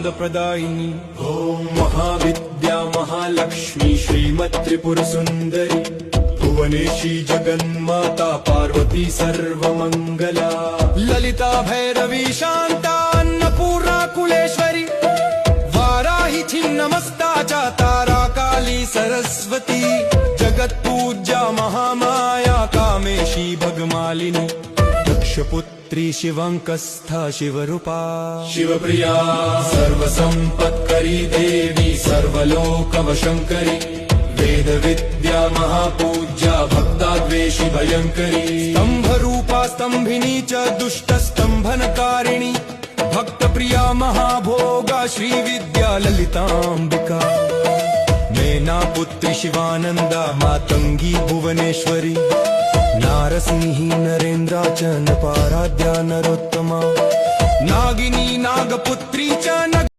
प्रदायिनी ॐ महाविद्या महालक्ष्मी श्रीमत्त्रिपुर सुंदरी भुवनेशी जगन्माता पार्वती सर्वमंगला ललिता भैरवी शांता अन्नपूर्णा कुलेश्वरी वाराही छिन्नमस्ता च तारा काली सरस्वती जगत्पूज्या महामाया कामेशी भगमालिनी दक्षपुत्री शिवंकस्था शिवरूपा शिवप्रिया सर्वसंपत्करी देवी सर्वलोकवशंकरी वेद विद्या महापूज्या भक्ताद्वेषी भयंकरी स्तंभरूपा स्तंभिनी च दुष्ट स्तंभनकारिणी भक्तप्रिया महाभोगा श्रीविद्या ललितांबिका मेनापुत्री शिवानंदा मातंगी भुवनेश्वरी नारसिंही नरेंद्रा च नपाराध्या नरोत्तमा नागिनी नागपुत्री च